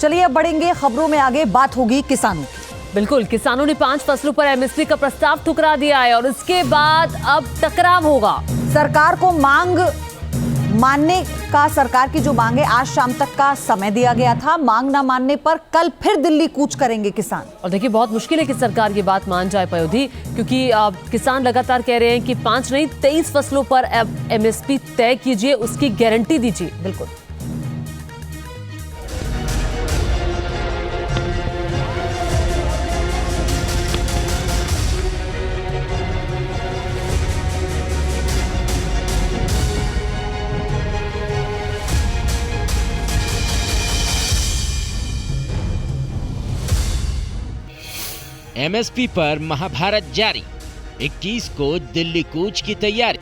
चलिए अब बढ़ेंगे खबरों में आगे, बात होगी किसानों की। बिल्कुल, किसानों ने 5 फसलों पर एमएसपी का प्रस्ताव ठुकरा दिया है और इसके बाद अब टकराव होगा। सरकार को मांग मानने का, सरकार की जो मांग है, आज शाम तक का समय दिया गया था। मांग न मानने पर कल फिर दिल्ली कूच करेंगे किसान। और देखिए, बहुत मुश्किल है कि सरकार ये बात मान जाए पयोधी, क्योंकि किसान लगातार कह रहे हैं कि 5 नहीं 23 फसलों पर एमएसपी तय कीजिए, उसकी गारंटी दीजिए। बिल्कुल, एमएसपी पर महाभारत जारी, 21 को दिल्ली कूच की तैयारी।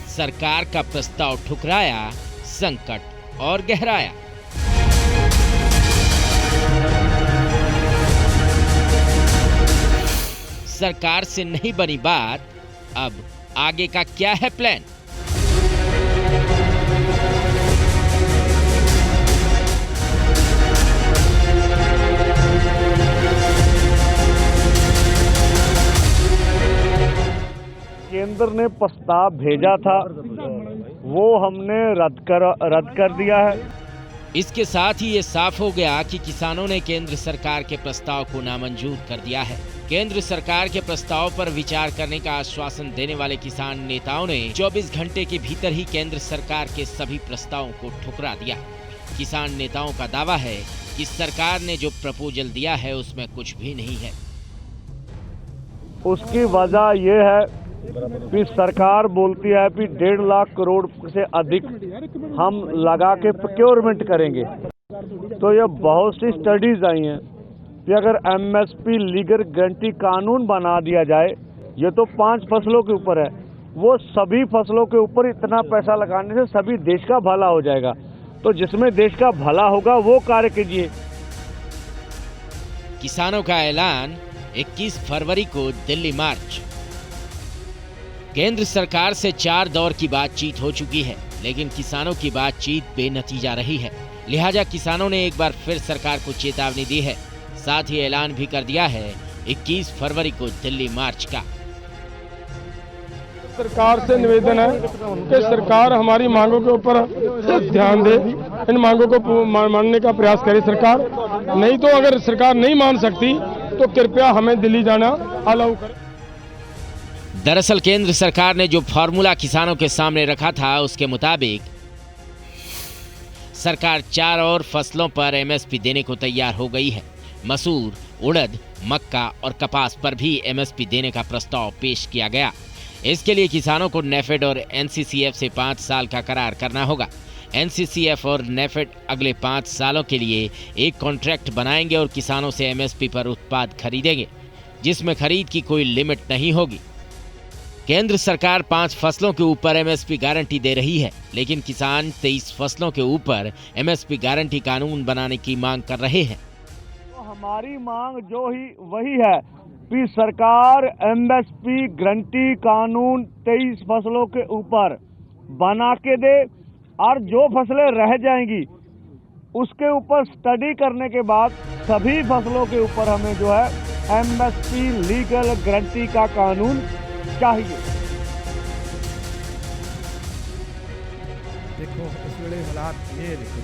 सरकार का प्रस्ताव ठुकराया, संकट और गहराया। सरकार से नहीं बनी बात, अब आगे का क्या है प्लान? केंद्र ने प्रस्ताव भेजा था, वो हमने रद्द कर दिया है। इसके साथ ही ये साफ हो गया कि किसानों ने केंद्र सरकार के प्रस्ताव को नामंजूर कर दिया है। केंद्र सरकार के प्रस्ताव पर विचार करने का आश्वासन देने वाले किसान नेताओं ने 24 घंटे के भीतर ही केंद्र सरकार के सभी प्रस्तावों को ठुकरा दिया। किसान नेताओं का दावा है कि सरकार ने जो प्रपोजल दिया है उसमें कुछ भी नहीं है। उसकी वजह ये है कि सरकार बोलती है कि 1.5 लाख करोड़ से अधिक हम लगा के प्रोक्योरमेंट करेंगे। तो ये बहुत सी स्टडीज आई हैं कि अगर एमएसपी लीगल गारंटी कानून बना दिया जाए, ये तो 5 फसलों के ऊपर है, वो सभी फसलों के ऊपर इतना पैसा लगाने से सभी देश का भला हो जाएगा। तो जिसमें देश का भला होगा वो कार्य कीजिए। किसानों का ऐलान, 21 फरवरी को दिल्ली मार्च। केंद्र सरकार से 4 दौर की बातचीत हो चुकी है, लेकिन किसानों की बातचीत बेनतीजा रही है। लिहाजा किसानों ने एक बार फिर सरकार को चेतावनी दी है, साथ ही ऐलान भी कर दिया है 21 फरवरी को दिल्ली मार्च का। सरकार से निवेदन है कि सरकार हमारी मांगों के ऊपर ध्यान दे, इन मांगों को मानने का प्रयास करे सरकार। नहीं तो अगर सरकार नहीं मान सकती तो कृपया हमें दिल्ली जाना अलाउ करे। दरअसल केंद्र सरकार ने जो फॉर्मूला किसानों के सामने रखा था, उसके मुताबिक सरकार 4 और फसलों पर एमएसपी देने को तैयार हो गई है। मसूर, उड़द, मक्का और कपास पर भी एमएसपी देने का प्रस्ताव पेश किया गया। इसके लिए किसानों को नेफेड और एनसीसीएफ से 5 साल का करार करना होगा। एनसीसीएफ और नेफेड अगले 5 सालों के लिए एक कॉन्ट्रैक्ट बनाएंगे और किसानों से एमएसपी पर उत्पाद खरीदेंगे, जिसमें खरीद की कोई लिमिट नहीं होगी। केंद्र सरकार 5 फसलों के ऊपर एमएसपी गारंटी दे रही है, लेकिन किसान 23 फसलों के ऊपर एमएसपी गारंटी कानून बनाने की मांग कर रहे हैं। तो हमारी मांग जो ही वही है कि सरकार एमएसपी गारंटी कानून 23 फसलों के ऊपर बना के दे, और जो फसलें रह जाएंगी उसके ऊपर स्टडी करने के बाद सभी फसलों के ऊपर हमें जो है एमएसपी लीगल गारंटी का कानून चाहिए। देखो इस वेले हालात ये देखो।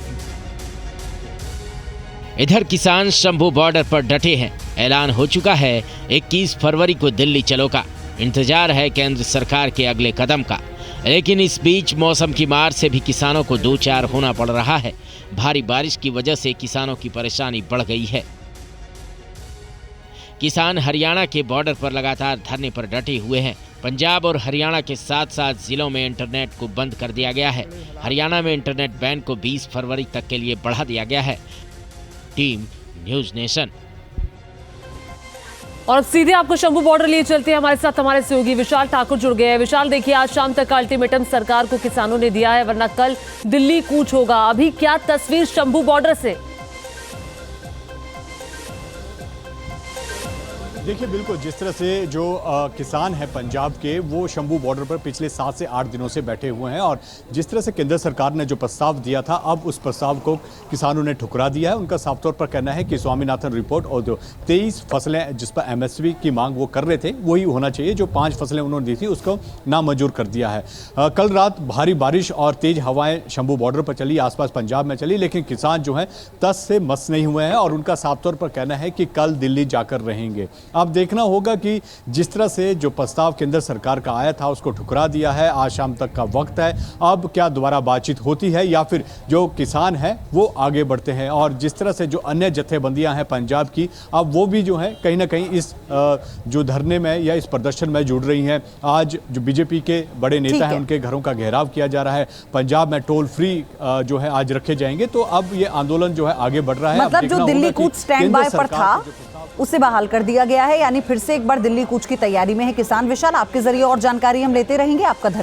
इधर किसान शंभू बॉर्डर पर डटे हैं। ऐलान हो चुका है 21 फरवरी को दिल्ली चलो का। इंतजार है केंद्र सरकार के अगले कदम का। लेकिन इस बीच मौसम की मार से भी किसानों को दो चार होना पड़ रहा है। भारी बारिश की वजह से किसानों की परेशानी बढ़ गई है। किसान हरियाणा के बॉर्डर पर लगातार धरने पर डटे हुए हैं। पंजाब और हरियाणा के साथ साथ जिलों में इंटरनेट को बंद कर दिया गया है। हरियाणा में इंटरनेट बैन को 20 फरवरी तक के लिए बढ़ा दिया गया है। Team news nation. और अब सीधे आपको शंभू बॉर्डर लिए चलते हैं। हमारे साथ हमारे सहयोगी विशाल ठाकुर जुड़ गए हैं। विशाल, देखिए आज शाम तक का अल्टीमेटम सरकार को किसानों ने दिया है, वरना कल दिल्ली कूच होगा। अभी क्या तस्वीर शंभू बॉर्डर से? देखिए बिल्कुल जिस तरह से जो किसान हैं पंजाब के वो शंभू बॉर्डर पर पिछले 7 से 8 दिनों से बैठे हुए हैं और जिस तरह से केंद्र सरकार ने जो प्रस्ताव दिया था अब उस प्रस्ताव को किसानों ने ठुकरा दिया है। उनका साफ तौर पर कहना है कि स्वामीनाथन रिपोर्ट और जो 23 फसलें जिस पर MSP की मांग वो कर रहे थे वही होना चाहिए, जो 5 फसलें उन्होंने दी थी उसको नामंजूर कर दिया है। कल रात भारी बारिश और तेज हवाएं शंभू बॉर्डर पर चली, आसपास पंजाब में चली, लेकिन किसान जो हैं तस से मस नहीं हुए हैं और उनका साफ तौर पर कहना है कि कल दिल्ली जाकर रहेंगे। अब देखना होगा कि जिस तरह से जो प्रस्ताव केंद्र सरकार का आया था उसको ठुकरा दिया है, आज शाम तक का वक्त है, अब क्या दोबारा बातचीत होती है या फिर जो किसान हैं वो आगे बढ़ते हैं। और जिस तरह से जो अन्य जत्थेबंदियां हैं पंजाब की अब वो भी जो है कहीं ना कहीं इस जो धरने में या इस प्रदर्शन में जुड़ रही हैं। आज जो बीजेपी के बड़े नेता हैं उनके घरों का घेराव किया जा रहा है, पंजाब में टोल फ्री जो है आज रखे जाएंगे, तो अब ये आंदोलन जो है आगे बढ़ रहा है। मतलब जो दिल्ली कूच स्टैंड बाय पर था उसे बहाल कर दिया गया है, यानी फिर से एक बार दिल्ली कूच की तैयारी में है किसान। विशाल, आपके जरिए और जानकारी हम लेते रहेंगे। आपका धन्यवाद।